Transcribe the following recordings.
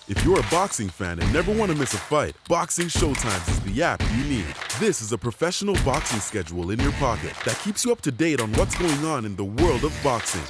If you're a boxing fan and never want to miss a fight, Boxing Showtimes is the app you need. This is a professional boxing schedule in your pocket that keeps you up to date on what's going on in the world of boxing.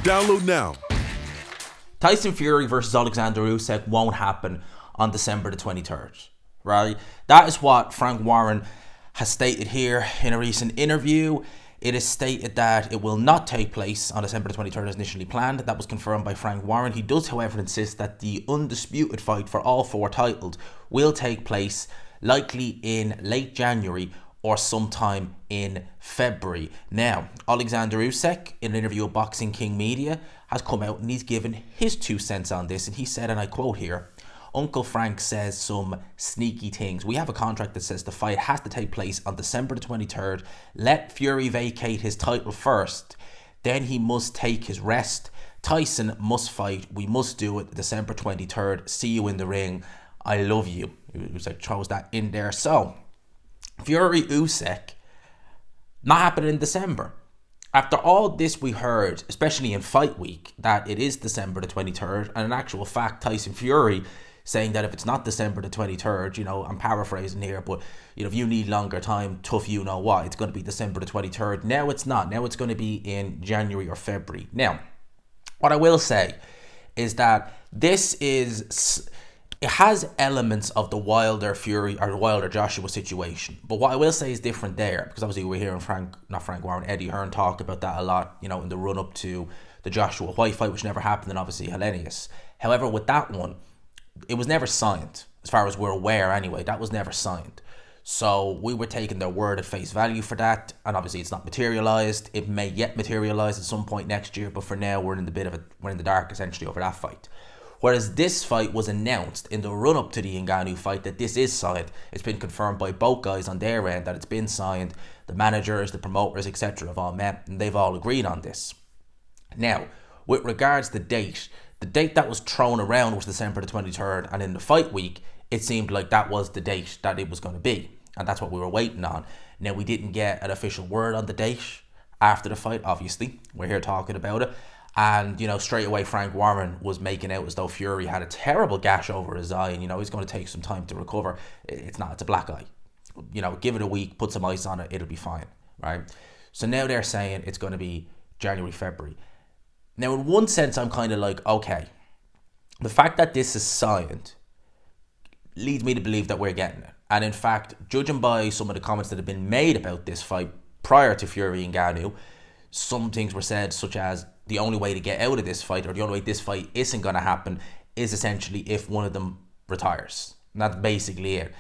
Download now. Tyson Fury versus Oleksandr Usyk won't happen on December the 23rd, right? That is what Frank Warren has stated here in a recent interview. It is stated that it will not take place on December the 23rd as initially planned. That was confirmed by Frank Warren. He does, however, insist that the undisputed fight for all four titles will take place likely in late January or sometime in February. Now, Oleksandr Usyk, in an interview with Boxing King Media, has come out and he's given his 2 cents on this. And he said, and I quote here, "Uncle Frank says some sneaky things. We have a contract that says the fight has to take place on December the 23rd. Let Fury vacate his title first. Then he must take his rest. Tyson must fight. We must do it December 23rd. See you in the ring. I love you." It was like throws that in there. So, Fury Usyk not happening in December. After all this we heard, especially in fight week, that it is December the 23rd, and in actual fact, Tyson Fury saying that if it's not December the 23rd, I'm paraphrasing here, but if you need longer time, tough you know what, it's going to be December the 23rd. Now it's not. Now it's going to be in January or February. Now, what I will say is that it has elements of the Wilder Fury or the Wilder Joshua situation. But what I will say is different there, because obviously we're hearing Eddie Hearn talk about that a lot, in the run up to the Joshua White fight, which never happened, and obviously Hellenius. However, with that one, it was never signed, as far as we're aware anyway. That was never signed. So we were taking their word at face value for that, and obviously it's not materialised. It may yet materialise at some point next year, but for now we're in the dark essentially over that fight. Whereas this fight was announced in the run-up to the Ngannou fight that this is signed. It's been confirmed by both guys on their end that it's been signed. The managers, the promoters, etc. have all met and they've all agreed on this. Now, with regards to the date that was thrown around was December the 23rd, and in the fight week, it seemed like that was the date that it was going to be. And that's what we were waiting on. Now, we didn't get an official word on the date after the fight, obviously. We're here talking about it. And, straight away Frank Warren was making out as though Fury had a terrible gash over his eye and, he's going to take some time to recover. It's not, it's a black eye. Give it a week, put some ice on it, it'll be fine, right? So now they're saying it's going to be January, February. Now, in one sense, I'm kind of like, okay, the fact that this is signed leads me to believe that we're getting it. And in fact, judging by some of the comments that have been made about this fight prior to Fury and Ngannou, some things were said, such as the only way to get out of this fight, or the only way this fight isn't going to happen, is essentially if one of them retires. And that's basically it.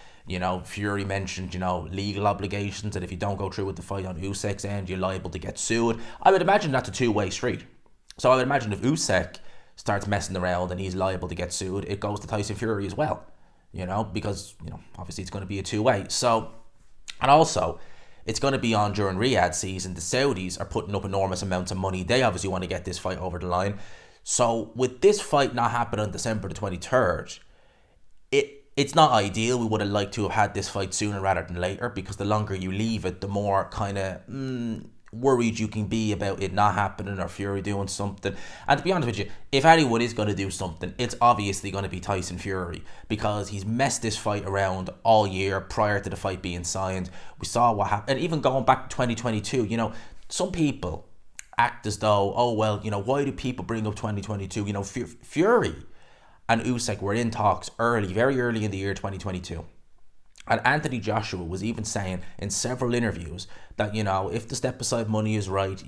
Fury mentioned, legal obligations, and if you don't go through with the fight on Usyk's end, you're liable to get sued. I would imagine that's a two-way street. So I would imagine if Usyk starts messing around and he's liable to get sued, it goes to Tyson Fury as well. Because, obviously it's going to be a two-way. So, and also, it's going to be on during Riyadh season. The Saudis are putting up enormous amounts of money. They obviously want to get this fight over the line. So with this fight not happening on December the 23rd, it's not ideal. We would have liked to have had this fight sooner rather than later, because the longer you leave it, the more kind of worried you can be about it not happening or Fury doing something. And to be honest with you, if anyone is going to do something, it's obviously going to be Tyson Fury, because he's messed this fight around all year prior to the fight being signed. We saw what happened, and even going back to 2022, some people act as though, why do people bring up 2022? Fury and Usyk were in talks very early in the year 2022. And Anthony Joshua was even saying in several interviews that, if the step aside money is right,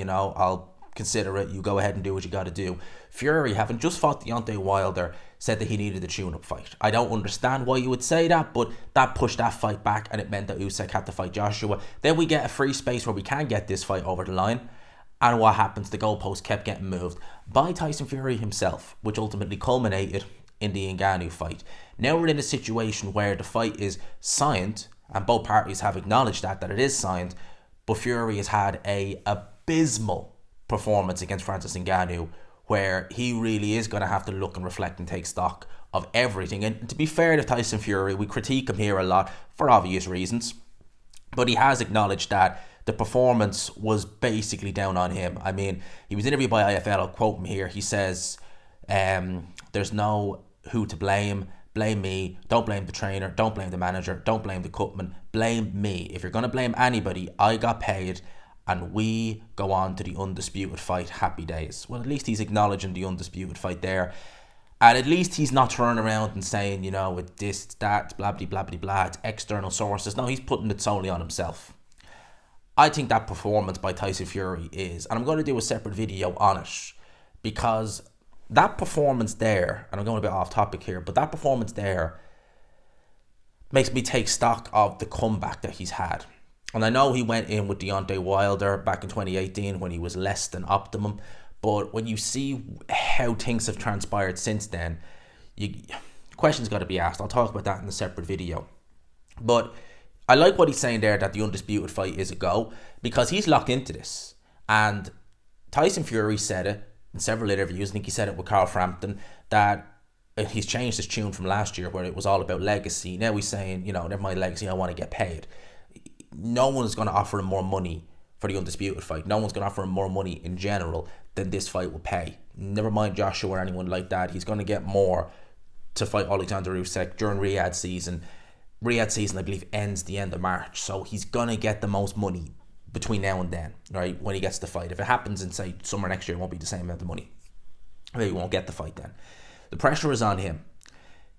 I'll consider it. You go ahead and do what you got to do. Fury, having just fought Deontay Wilder, said that he needed a tune-up fight. I don't understand why you would say that, but that pushed that fight back, and it meant that Usyk had to fight Joshua. Then we get a free space where we can get this fight over the line. And what happens? The goalpost kept getting moved by Tyson Fury himself, which ultimately culminated in the Ngannou fight. Now we're in a situation where the fight is signed, and both parties have acknowledged that it is signed, but Fury has had a abysmal performance against Francis Ngannou, where he really is going to have to look and reflect and take stock of everything. And to be fair to Tyson Fury, we critique him here a lot for obvious reasons, but he has acknowledged that the performance was basically down on him. I mean, he was interviewed by IFL, I'll quote him here. He says, there's no who to blame. Blame me. Don't blame the trainer. Don't blame the manager. Don't blame the cutman. Blame me. If you're going to blame anybody, I got paid and we go on to the undisputed fight. Happy days. Well, at least he's acknowledging the undisputed fight there. And at least he's not turning around and saying, it's this, it's that, blah, blah, blah, blah, blah, it's external sources. No, he's putting it solely on himself. I think that performance by Tyson Fury is, and I'm going to do a separate video on it, because that performance there, and I'm going a bit off topic here, but that performance there makes me take stock of the comeback that he's had. And I know he went in with Deontay Wilder back in 2018 when he was less than optimum, but when you see how things have transpired since then, questions got to be asked. I'll talk about that in a separate video. But I like what he's saying there, that the undisputed fight is a go, because he's locked into this. And Tyson Fury said it in several interviews. I think he said it with Carl Frampton, that he's changed his tune from last year where it was all about legacy. Now he's saying, never mind legacy, I want to get paid. No one's going to offer him more money for the undisputed fight. No one's going to offer him more money in general than this fight will pay. Never mind Joshua or anyone like that. He's going to get more to fight Oleksandr Usyk during Riyadh season. Riyadh season, I believe, ends the end of March. So he's going to get the most money between now and then, right, when he gets the fight. If it happens in, say, summer next year, it won't be the same amount of money. Maybe he won't get the fight then. The pressure is on him.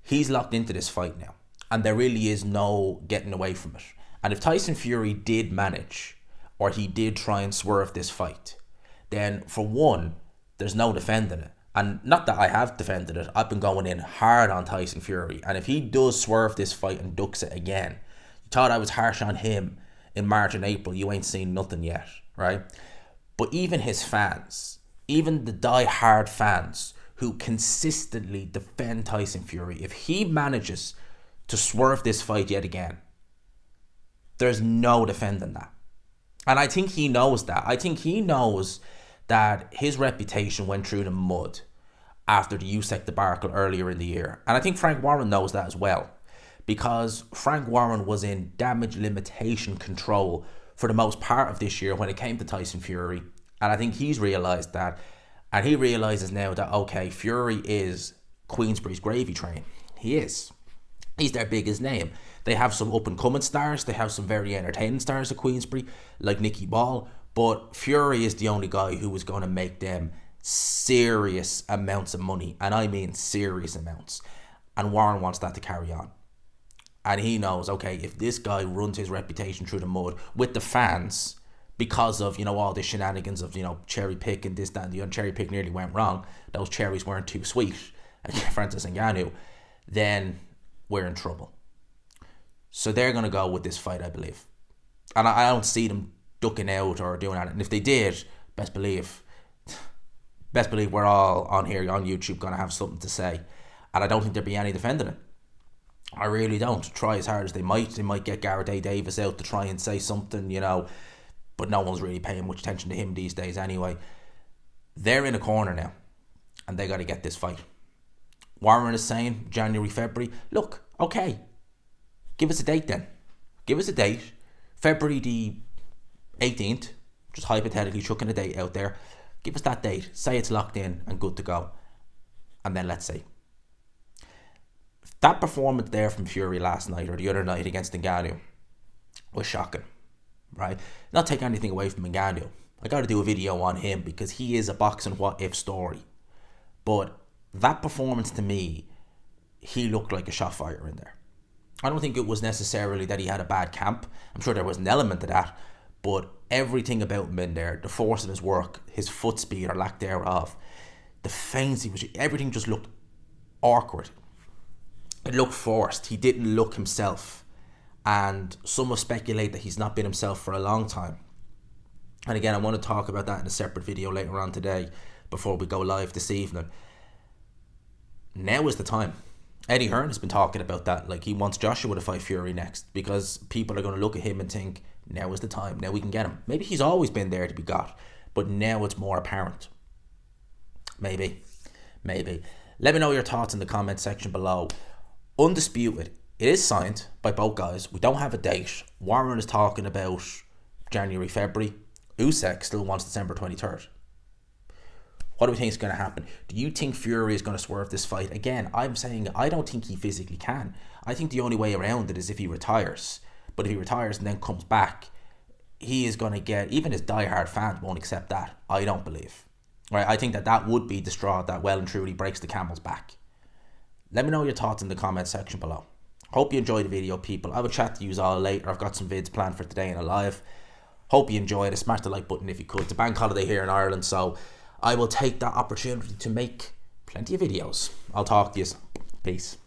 He's locked into this fight now. And there really is no getting away from it. And if Tyson Fury did manage, or he did try and swerve this fight, then for one, there's no defending it. And not that I have defended it, I've been going in hard on Tyson Fury. And if he does swerve this fight and ducks it again, you thought I was harsh on him in March and April, you ain't seen nothing yet, right? But even his fans, even the die-hard fans who consistently defend Tyson Fury, if he manages to swerve this fight yet again, there's no defending that. And I think he knows that. I think he knows that his reputation went through the mud after the Usyk debacle earlier in the year. And I think Frank Warren knows that as well, because Frank Warren was in damage limitation control for the most part of this year when it came to Tyson Fury. And I think he's realised that. And he realises now that, okay, Fury is Queensberry's gravy train. He is. He's their biggest name. They have some up-and-coming stars. They have some very entertaining stars at Queensberry, like Nicky Ball. But Fury is the only guy who is going to make them serious amounts of money. And I mean serious amounts. And Warren wants that to carry on. And he knows, okay, if this guy runs his reputation through the mud with the fans, because of, all the shenanigans of, cherry picking, this, that, and the other, cherry pick nearly went wrong. Those cherries weren't too sweet, Francis Ngannou. Then we're in trouble. So they're going to go with this fight, I believe. And I don't see them ducking out or doing that. And if they did, best believe we're all on here on YouTube going to have something to say. And I don't think there'd be any defending it. I really don't. Try as hard as they might get Gareth A. Davis out to try and say something, but no one's really paying much attention to him these days anyway. They're in a corner now, and they got to get this fight. Warren is saying January, February. Look, okay, give us a date then. Give us a date. February the 18th, just hypothetically chucking a date out there. Give us that date. Say it's locked in and good to go. And then let's see. That performance there from Fury last night or the other night against Ngannou was shocking, right? Not take anything away from Ngannou. I got to do a video on him because he is a boxing what-if story. But that performance to me, he looked like a shot fighter in there. I don't think it was necessarily that he had a bad camp. I'm sure there was an element to that. But everything about him in there, the force of his work, his foot speed or lack thereof, the feints, everything just looked awkward. It looked forced. He didn't look himself. And some will speculate that he's not been himself for a long time. And again, I want to talk about that in a separate video later on today before we go live this evening. Now is the time. Eddie Hearn has been talking about that. Like, he wants Joshua to fight Fury next because people are going to look at him and think, now is the time. Now we can get him. Maybe he's always been there to be got, but now it's more apparent. Maybe. Let me know your thoughts in the comment section below. Undisputed. It is signed by both guys. We don't have a date. Warren is talking about January, February. Usyk still wants December 23rd. What do we think is going to happen? Do you think Fury is going to swerve this fight? Again, I'm saying I don't think he physically can. I think the only way around it is if he retires. But if he retires and then comes back, he is going to get, even his diehard fans won't accept that. I don't believe. Right? I think that would be the straw that well and truly breaks the camel's back. Let me know your thoughts in the comment section below. Hope you enjoyed the video, people. I will chat to you all later. I've got some vids planned for today in a live. Hope you enjoyed it. Smash the like button if you could. It's a bank holiday here in Ireland, so I will take that opportunity to make plenty of videos. I'll talk to you soon. Peace.